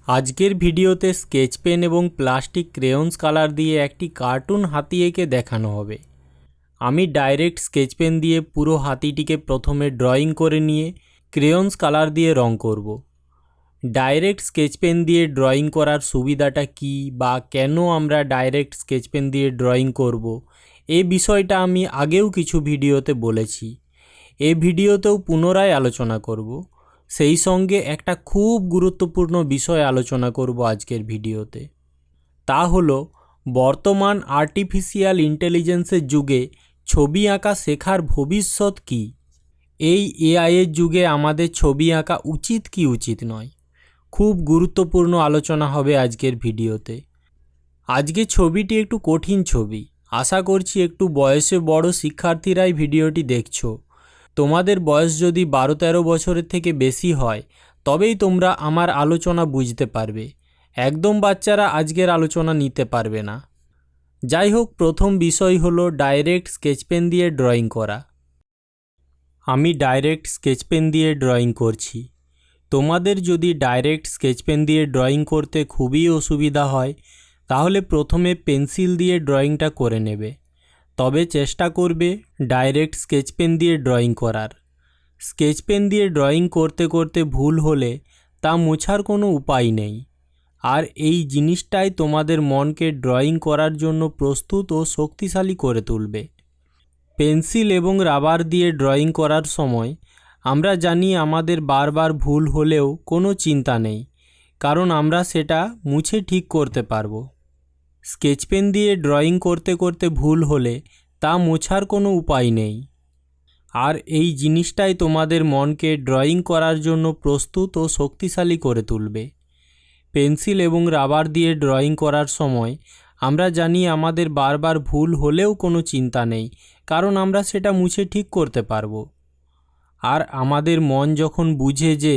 আজকের ভিডিওতে sketch pen এবং প্লাস্টিক ক্রেয়ন্স কালার দিয়ে একটি কার্টুন হাতি এঁকে দেখানো হবে। আমি ডাইরেক্ট স্কেচ পেন দিয়ে পুরো হাতিটিকে প্রথমে ড্রয়িং করে নিয়ে ক্রেয়ন্স কালার দিয়ে রং করব। ডাইরেক্ট স্কেচ পেন দিয়ে ড্রয়িং করার সুবিধাটা কী বা কেন আমরা ডাইরেক্ট স্কেচ পেন দিয়ে ড্রয়িং করব, এই বিষয়টা আমি আগেও কিছু ভিডিওতে বলেছি। এই ভিডিওতেও পুনরায় আলোচনা করব। সেই সঙ্গে একটা খুব গুরুত্বপূর্ণ বিষয় আলোচনা করব আজকের ভিডিওতে। তা হলো বর্তমান আর্টিফিশিয়াল ইন্টেলিজেন্সের যুগে ছবি আঁকা শেখার ভবিষ্যৎ কী। এই এআইয়ের যুগে আমাদের ছবি আঁকা উচিত কি উচিত নয়, খুব গুরুত্বপূর্ণ আলোচনা হবে আজকের ভিডিওতে। আজকে ছবিটি একটু কঠিন ছবি, আশা করছি একটু বয়সে বড় শিক্ষার্থীরাই ভিডিওটি দেখছো। তোমাদের বয়স যদি 12-13 বছরের থেকে বেশি হয় তবেই তোমরা আমার আলোচনা বুঝতে পারবে, একদম বাচ্চারা আজকের আলোচনা নিতে পারবে না। যাই হোক, প্রথম বিষয় হলো ডাইরেক্ট স্কেচ পেন দিয়ে ড্রয়িং করা। আমি ডাইরেক্ট স্কেচ পেন দিয়ে ড্রয়িং করছি। তোমাদের যদি ডাইরেক্ট স্কেচ পেন দিয়ে ড্রয়িং করতে খুবই অসুবিধা হয় তাহলে প্রথমে পেন্সিল দিয়ে ড্রয়িংটা করে নেবে, তবে চেষ্টা করবে ডাইরেক্ট স্কেচ পেন দিয়ে ড্রয়িং করার। স্কেচ পেন দিয়ে ড্রয়িং করতে করতে ভুল হলে তা মোছার কোনো উপায় নেই, আর এই জিনিসটাই তোমাদের মনকে ড্রয়িং করার জন্য প্রস্তুত ও শক্তিশালী করে তুলবে। পেন্সিল এবং রাবার দিয়ে ড্রয়িং করার সময় আমরা জানি আমাদের বারবার ভুল হলেও কোনো চিন্তা নেই, কারণ আমরা সেটা মুছে ঠিক করতে পারবো। স্কেচ পেন দিয়ে ড্রয়িং করতে করতে ভুল হলে তা মোছার কোনো উপায় নেই, আর এই জিনিসটাই তোমাদের মনকে ড্রয়িং করার জন্য প্রস্তুত ও শক্তিশালী করে তুলবে। পেন্সিল এবং রাবার দিয়ে ড্রয়িং করার সময় আমরা জানি আমাদের বারবার ভুল হলেও কোনো চিন্তা নেই, কারণ আমরা সেটা মুছে ঠিক করতে পারবো। আর আমাদের মন যখন বুঝে যে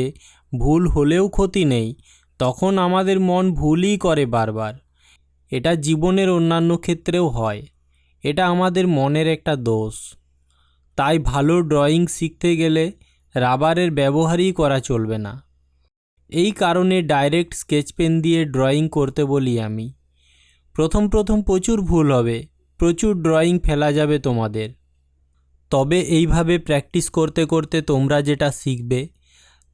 ভুল হলেও ক্ষতি নেই, তখন আমাদের মন ভুলই করে বারবার। এটা জীবনের অন্যান্য ক্ষেত্রেও হয়, এটা আমাদের মনের একটা দোষ। তাই ভালো ড্রয়িং শিখতে গেলে রাবারের ব্যবহারই করা চলবে না। এই কারণে ডাইরেক্ট স্কেচ পেন দিয়ে ড্রয়িং করতে বলি আমি। প্রথম প্রচুর ভুল হবে, প্রচুর ড্রয়িং ফেলা যাবে তোমাদের। তবে এইভাবে প্র্যাকটিস করতে করতে তোমরা যেটা শিখবে,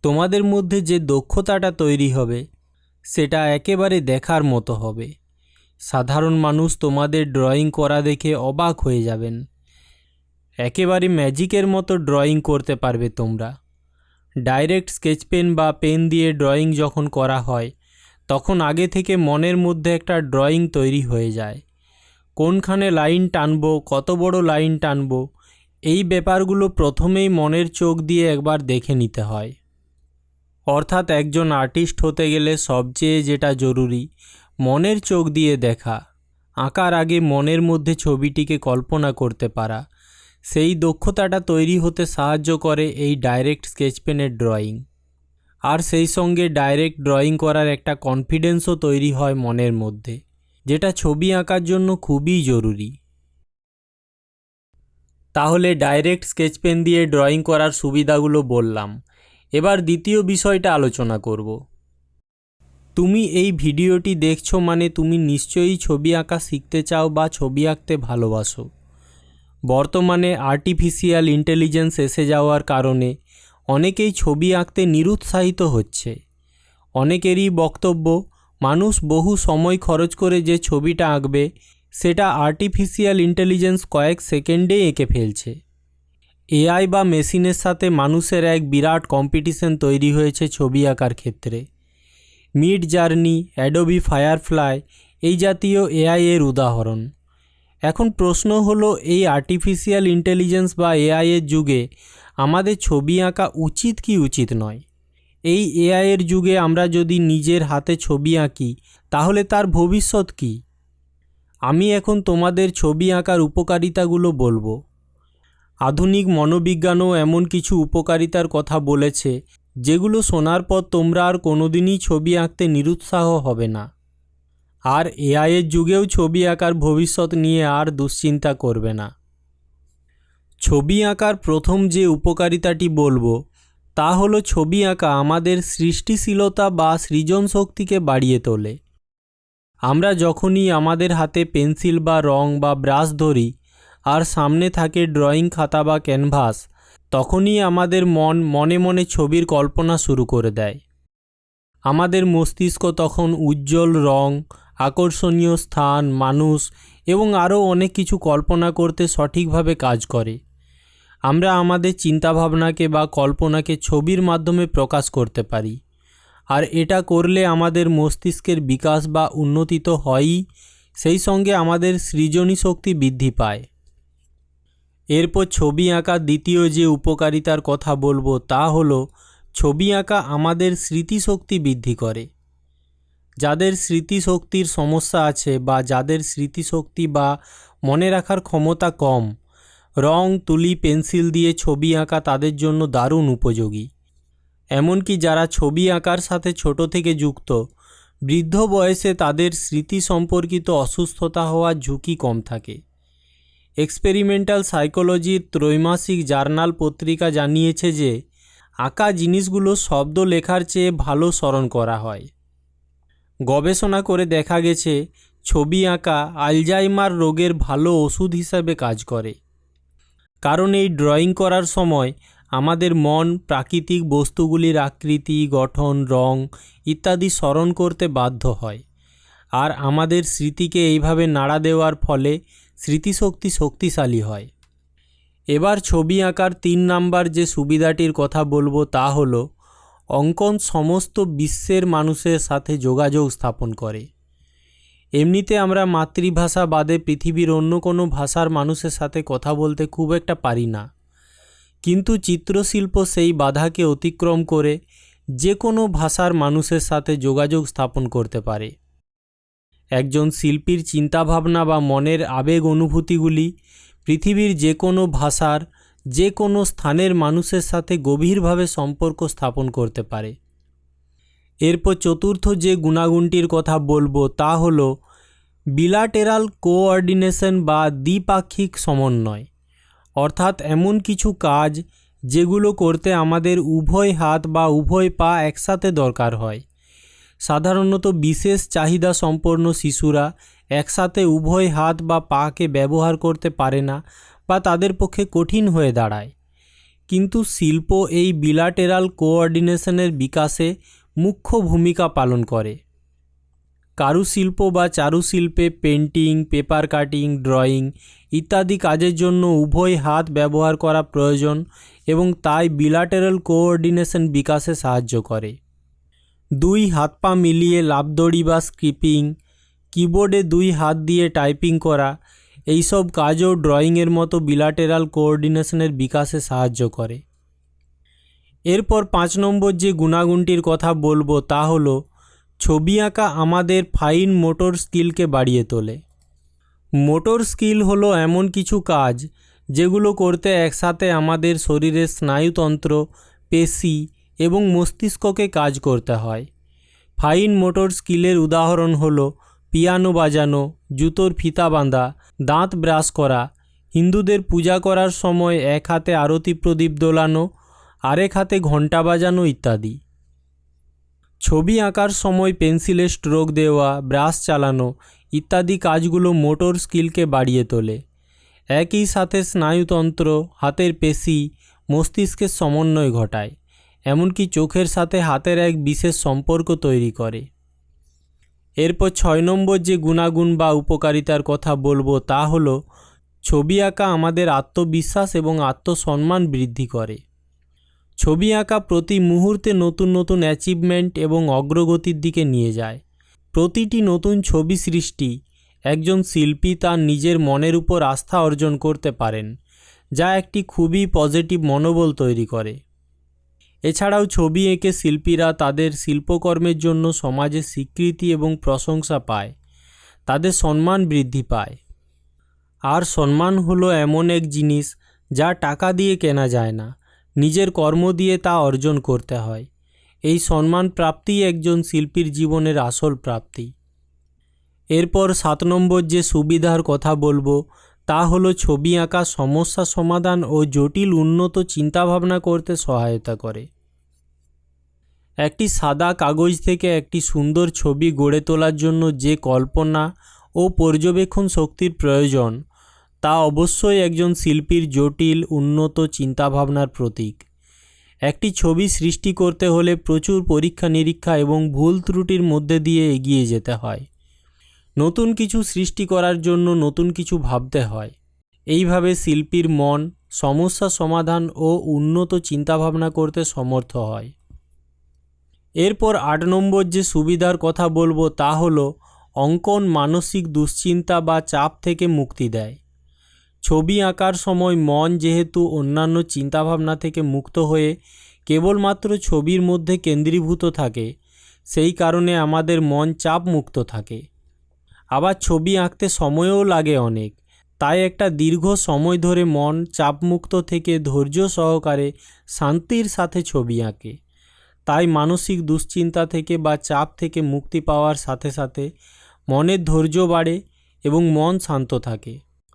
তোমাদের মধ্যে যে দক্ষতাটা তৈরি হবে সেটা একেবারে দেখার মতো হবে। সাধারণ মানুষ তোমাদের ড্রয়িং করা দেখে অবাক হয়ে যাবেন। একেবারে ম্যাজিকের মতো ড্রয়িং করতে পারবে তোমরা। ডাইরেক্ট স্কেচ পেন বা পেন দিয়ে ড্রয়িং যখন করা হয় তখন আগে থেকে মনের মধ্যে একটা ড্রয়িং তৈরি হয়ে যায়। কোনখানে লাইন টানবো, কত বড় লাইন টানবো, এই ব্যাপারগুলো প্রথমেই মনের চোখ দিয়ে একবার দেখে নিতে হয়। অর্থাৎ একজন আর্টিস্ট হতে গেলে সবচেয়ে যেটা জরুরি, মনের চোখ দিয়ে দেখা। আঁকার আগে মনের মধ্যে ছবিটিকে কল্পনা করতে পারা, সেই দক্ষতাটা তৈরি হতে সাহায্য করে এই ডাইরেক্ট স্কেচ পেনের ড্রয়িং। আর সেই সঙ্গে ডাইরেক্ট ড্রয়িং করার একটা কনফিডেন্সও তৈরি হয় মনের মধ্যে, যেটা ছবি আঁকার জন্য খুবই জরুরি। তাহলে ডাইরেক্ট স্কেচ পেন দিয়ে ড্রয়িং করার সুবিধাগুলো বললাম, এবার দ্বিতীয় বিষয়টা আলোচনা করব। তুমি এই ভিডিওটি দেখছো মানে তুমি নিশ্চয়ই ছবি আঁকা শিখতে চাও বা ছবি আঁকতে ভালোবাসো। বর্তমানে আর্টিফিশিয়াল ইন্টেলিজেন্স এসে যাওয়ার কারণে অনেকেই ছবি আঁকতে নিরুৎসাহিত হচ্ছে। অনেকেরই বক্তব্য, মানুষ বহু সময় খরচ করে যে ছবিটা আঁকবে সেটা আর্টিফিশিয়াল ইন্টেলিজেন্স কয়েক সেকেন্ডেই এঁকে ফেলছে। এআই বা মেশিনের সাথে মানুষের এক বিরাট কম্পিটিশন তৈরি হয়েছে ছবি আঁকার ক্ষেত্রে। মিড জার্নি, অ্যাডোবি ফায়ারফ্লাই এই জাতীয় এআই এর উদাহরণ। এখন প্রশ্ন হলো, এই আর্টিফিশিয়াল ইন্টেলিজেন্স বা এআই এর যুগে আমাদের ছবি আঁকা উচিত কি উচিত নয়? এই এআই এর যুগে আমরা যদি নিজের হাতে ছবি আঁকি তাহলে তার ভবিষ্যৎ কী? আমি এখন তোমাদের ছবি আঁকার উপকারিতাগুলো বলবো। আধুনিক মনোবিজ্ঞানও এমন কিছু উপকারিতার কথা বলেছে যেগুলো শোনার পর তোমরা আর কোনোদিনই ছবি আঁকতে নিরুৎসাহ হবে না। আর এআইয়ের যুগেও ছবি আঁকার ভবিষ্যৎ নিয়ে আর দুশ্চিন্তা করবে না। ছবি আঁকার প্রথম যে উপকারিতাটি বলবো তা হলো ছবি আঁকা আমাদের সৃষ্টিশীলতা বা সৃজন শক্তিকে বাড়িয়ে তোলে। আমরা যখনই আমাদের হাতে পেন্সিল বা রং বা ব্রাশ ধরি আর সামনে থাকে ড্রয়িং খাতা বা ক্যানভাস, তখনই আমাদের মন মনে মনে ছবির কল্পনা শুরু করে দেয়। আমাদের মস্তিষ্ক তখন উজ্জ্বল রং, আকর্ষণীয় স্থান, মানুষ এবং আরও অনেক কিছু কল্পনা করতে সঠিকভাবে কাজ করে। আমরা আমাদের চিন্তাভাবনাকে বা কল্পনাকে ছবির মাধ্যমে প্রকাশ করতে পারি, আর এটা করলে আমাদের মস্তিষ্কের বিকাশ বা উন্নতি তো হয়ই, সেই সঙ্গে আমাদের সৃজনী শক্তি বৃদ্ধি পায়। এরপর ছবি আঁকার দ্বিতীয় যে উপকারিতার কথা বলবো তা হলো ছবি আঁকা আমাদের স্মৃতিশক্তি বৃদ্ধি করে। যাদের স্মৃতিশক্তির সমস্যা আছে বা যাদের স্মৃতিশক্তি বা মনে রাখার ক্ষমতা কম, রং, তুলি, পেন্সিল দিয়ে ছবি আঁকা তাদের জন্য দারুণ উপযোগী। এমনকি যারা ছবি আঁকার সাথে ছোট থেকে যুক্ত, বৃদ্ধ বয়সে তাদের স্মৃতি সম্পর্কিত অসুস্থতা হওয়ার ঝুঁকি কম থাকে। এক্সপেরিমেন্টাল সাইকোলজির ত্রৈমাসিক জার্নাল পত্রিকা জানিয়েছে যে আঁকা জিনিসগুলো শব্দ লেখার চেয়ে ভালো স্মরণ করা হয়। গবেষণা করে দেখা গেছে ছবি আঁকা আলজাইমার রোগের ভালো ওষুধ হিসাবে কাজ করে, কারণ এই ড্রয়িং করার সময় আমাদের মন প্রাকৃতিক বস্তুগুলির আকৃতি, গঠন, রং ইত্যাদি স্মরণ করতে বাধ্য হয়, আর আমাদের স্মৃতিকে এইভাবে নাড়া দেওয়ার ফলে স্মৃতিশক্তি শক্তিশালী হয়। এবার ছবি আঁকার 3 নাম্বার যে সুবিধাটির কথা বলবো তা হলো অঙ্কন সমস্ত বিশ্বের মানুষের সাথে যোগাযোগ স্থাপন করে। এমনিতে আমরা মাতৃভাষা বাদে পৃথিবীর অন্য কোনো ভাষার মানুষের সাথে কথা বলতে খুব একটা পারি না, কিন্তু চিত্রশিল্প সেই বাধাকে অতিক্রম করে যে কোনো ভাষার মানুষের সাথে যোগাযোগ স্থাপন করতে পারে। একজন শিল্পীর চিন্তাভাবনা বা মনের আবেগ অনুভূতিগুলি পৃথিবীর যে কোনো ভাষার যে কোনো স্থানের মানুষের সাথে গভীরভাবে সম্পর্ক স্থাপন করতে পারে। এরপর চতুর্থ যে গুণাগুণটির কথা বলবো তা হলো বিলাটেরাল কোঅর্ডিনেশন বা দ্বিপাক্ষিক সমন্বয়, অর্থাৎ এমন কিছু কাজ যেগুলো করতে আমাদের উভয় হাত বা উভয় পা একসাথে দরকার হয়। সাধারণত বিশেষ চাহিদা সম্পন্ন শিশুরা একসাথে উভয় হাত বা পাকে ব্যবহার করতে পারে না বা তাদের পক্ষে কঠিন হয়ে দাঁড়ায়, কিন্তু শিল্প এই বিলাটেরাল কোঅর্ডিনেশনের বিকাশে মুখ্য ভূমিকা পালন করে। কারুশিল্প বা চারুশিল্পে পেন্টিং, পেপার কাটিং, ড্রয়িং ইত্যাদি কাজের জন্য উভয় হাত ব্যবহার করা প্রয়োজন এবং তাই বিলাটেরাল কোঅর্ডিনেশন বিকাশে সাহায্য করে। 2 হাত পা মিলিয়ে লাফদড়ি বা স্কিপিং, কিবোর্ডে 2 হাত দিয়ে টাইপিং করা, এইসব কাজও ড্রয়িংয়ের মতো বিলাটেরাল কোঅর্ডিনেশনের বিকাশে সাহায্য করে। এরপর 5 নম্বর যে গুণাগুণটির কথা বলবো তা হলো ছবি আঁকা আমাদের ফাইন মোটর স্কিলকে বাড়িয়ে তোলে। মোটর স্কিল হলো এমন কিছু কাজ যেগুলো করতে একসাথে আমাদের শরীরের স্নায়ুতন্ত্র, পেশি এবং মস্তিষ্ককে কাজ করতে হয়। ফাইন মোটর স্কিলের উদাহরণ হলো পিয়ানো বাজানো, জুতোর ফিতা বাঁধা, দাঁত ব্রাশ করা, হিন্দুদের পূজা করার সময় এক হাতে আরতি প্রদীপ দোলানো, আরেক হাতে ঘণ্টা বাজানো ইত্যাদি। ছবি আঁকার সময় পেন্সিলে স্ট্রোক দেওয়া, ব্রাশ চালানো ইত্যাদি কাজগুলো মোটর স্কিলকে বাড়িয়ে তোলে। একই সাথে স্নায়ুতন্ত্র, হাতের পেশি, মস্তিষ্কের সমন্বয় ঘটায়, এমনকি চোখের সাথে হাতের এক বিশেষ সম্পর্ক তৈরি করে। এরপর 6 নম্বর যে গুণাগুণ বা উপকারিতার কথা বলবো তা হলো ছবি আঁকা আমাদের আত্মবিশ্বাস এবং আত্মসম্মান বৃদ্ধি করে। ছবি আঁকা প্রতি মুহূর্তে নতুন নতুন অ্যাচিভমেন্ট এবং অগ্রগতির দিকে নিয়ে যায়। প্রতিটি নতুন ছবি সৃষ্টি একজন শিল্পী তার নিজের মনের উপর আস্থা অর্জন করতে পারেন, যা একটি খুবই পজিটিভ মনোবল তৈরি করে। এছাড়াও ছবি এঁকে শিল্পীরা তাদের শিল্পকর্মের জন্য সমাজে স্বীকৃতি এবং প্রশংসা পায়, তাদের সম্মান বৃদ্ধি পায়। আর সম্মান হলো এমন এক জিনিস যা টাকা দিয়ে কেনা যায় না, নিজের কর্ম দিয়ে তা অর্জন করতে হয়। এই সম্মান প্রাপ্তিই একজন শিল্পীর জীবনের আসল প্রাপ্তি। এরপর 7 নম্বর যে সুবিধার কথা বলবো তা হলো ছবি আঁকা সমস্যা সমাধান ও জটিল উন্নত চিন্তাভাবনা করতে সহায়তা করে। একটি সাদা কাগজ থেকে একটি সুন্দর ছবি গড়ে তোলার জন্য যে কল্পনা ও পর্যবেক্ষণ শক্তির প্রয়োজন তা অবশ্যই একজন শিল্পীর জটিল উন্নত চিন্তাভাবনার প্রতীক। একটি ছবি সৃষ্টি করতে হলে প্রচুর পরীক্ষা নিরীক্ষা এবং ভুল ত্রুটির মধ্যে দিয়ে এগিয়ে যেতে হয়। নতুন কিছু সৃষ্টি করার জন্য নতুন কিছু ভাবতে হয়। এইভাবে শিল্পীর মন সমস্যা সমাধান ও উন্নত চিন্তাভাবনা করতে সমর্থ হয়। এরপর 8 নম্বর যে সুবিধার কথা বলবো তা হলো অঙ্কন মানসিক দুশ্চিন্তা বা চাপ থেকে মুক্তি দেয়। ছবি আঁকার সময় মন যেহেতু অন্যান্য চিন্তাভাবনা থেকে মুক্ত হয়ে কেবলমাত্র ছবির মধ্যে কেন্দ্রীভূত থাকে, সেই কারণে আমাদের মন চাপ মুক্ত থাকে। আবার ছবি আঁকতে সময়ও লাগে অনেক, তাই একটা দীর্ঘ সময় ধরে মন চাপমুক্ত থেকে ধৈর্য সহকারে শান্তির সাথে ছবি আঁকে। তাই মানসিক দুশ্চিন্তা থেকে বা চাপ থেকে মুক্তি পাওয়ার সাথে সাথে মনের ধৈর্য বাড়ে এবং মন শান্ত থাকে,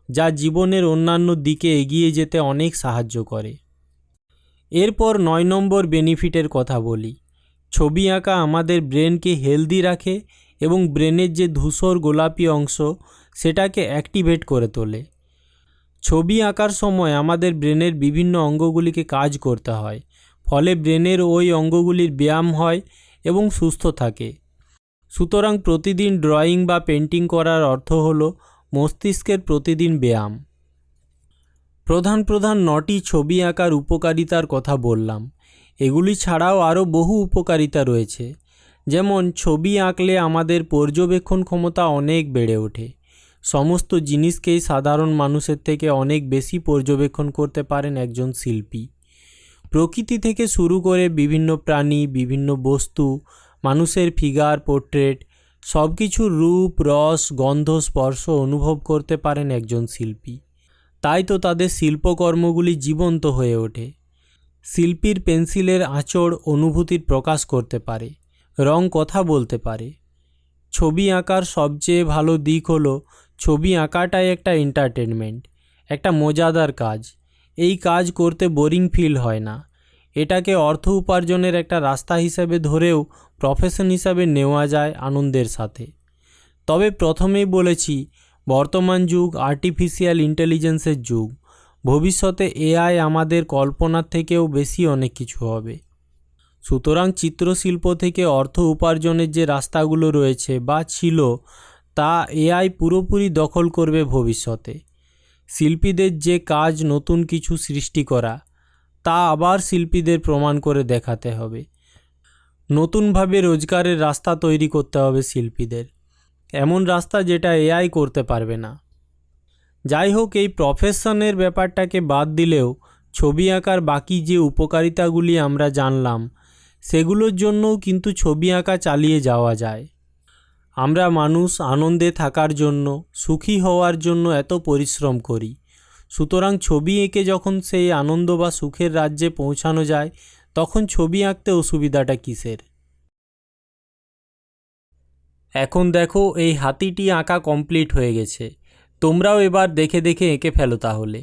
যা জীবনের অন্যান্য দিকে এগিয়ে যেতে অনেক সাহায্য করে। এরপর 9 নম্বর বেনিফিটের কথা বলি। ছবি আঁকা আমাদের ব্রেনকে হেলদি রাখে এবং ব্রেনের যে ধূসর গোলাপি অংশ সেটাকে অ্যাক্টিভেট করে তোলে। ছবি আঁকার সময় আমাদের ব্রেনের বিভিন্ন অঙ্গগুলিকে কাজ করতে হয়, ফলে ব্রেনের ওই অঙ্গগুলির ব্যায়াম হয় এবং সুস্থ থাকে। সুতরাং প্রতিদিন ড্রয়িং বা পেন্টিং করার অর্থ হলো মস্তিষ্কের প্রতিদিন ব্যায়াম। প্রধান 9টি ছবি আঁকার উপকারিতার কথা বললাম। এগুলি ছাড়াও আরও বহু উপকারিতা রয়েছে। যেমন ছবি আঁকলে আমাদের পর্যবেক্ষণ ক্ষমতা অনেক বেড়ে ওঠে। সমস্ত জিনিসকেই সাধারণ মানুষের থেকে অনেক বেশি পর্যবেক্ষণ করতে পারেন একজন শিল্পী। প্রকৃতি থেকে শুরু করে বিভিন্ন প্রাণী, বিভিন্ন বস্তু, মানুষের ফিগার, পোর্ট্রেট সব কিছুর রূপ, রস, গন্ধ, স্পর্শ অনুভব করতে পারেন একজন শিল্পী। তাই তো তাদের শিল্পকর্মগুলি জীবন্ত হয়ে ওঠে। শিল্পীর পেন্সিলের আঁচড় অনুভূতির প্রকাশ করতে পারে, রং কথা বলতে পারে। ছবি আঁকার সবচেয়ে ভালো দিক হলো ছবি আঁকাটাই একটা এন্টারটেনমেন্ট, একটা মজাদার কাজ। এই কাজ করতে বোরিং ফিল হয় না। এটাকে অর্থ উপার্জনের একটা রাস্তা হিসেবে ধরেও প্রফেশন হিসাবে নেওয়া যায় আনন্দের সাথে। তবে প্রথমেই বলেছি, বর্তমান যুগ আর্টিফিশিয়াল ইন্টেলিজেন্সের যুগ। ভবিষ্যতে এআই আমাদের কল্পনার থেকেও বেশি অনেক কিছু হবে। সুতরাং চিত্রশিল্প থেকে অর্থ উপার্জনের যে রাস্তাগুলো রয়েছে বা ছিল, তা এআই পুরোপুরি দখল করবে ভবিষ্যতে। শিল্পীদের যে কাজ নতুন কিছু সৃষ্টি করা, তা আবার শিল্পীদের প্রমাণ করে দেখাতে হবে। নতুনভাবে রোজগারের রাস্তা তৈরি করতে হবে শিল্পীদের, এমন রাস্তা যেটা এআই করতে পারবে না। যাই হোক, এই প্রফেশনের ব্যাপারটাকে বাদ দিলেও ছবি আঁকার বাকি যে উপকারিতাগুলি আমরা জানলাম, সেগুলোর জন্যও কিন্তু ছবি আঁকা চালিয়ে যাওয়া যায়। আমরা মানুষ আনন্দে থাকার জন্য, সুখী হওয়ার জন্য এত পরিশ্রম করি। সুতরাং ছবি এঁকে যখন সেই আনন্দ বা সুখের রাজ্যে পৌঁছানো যায়, তখন ছবি আঁকতে অসুবিধাটা কিসের? এখন দেখো, এই হাতিটি আঁকা কমপ্লিট হয়ে গেছে। তোমরাও এবার দেখে দেখে এঁকে ফেলো তাহলে।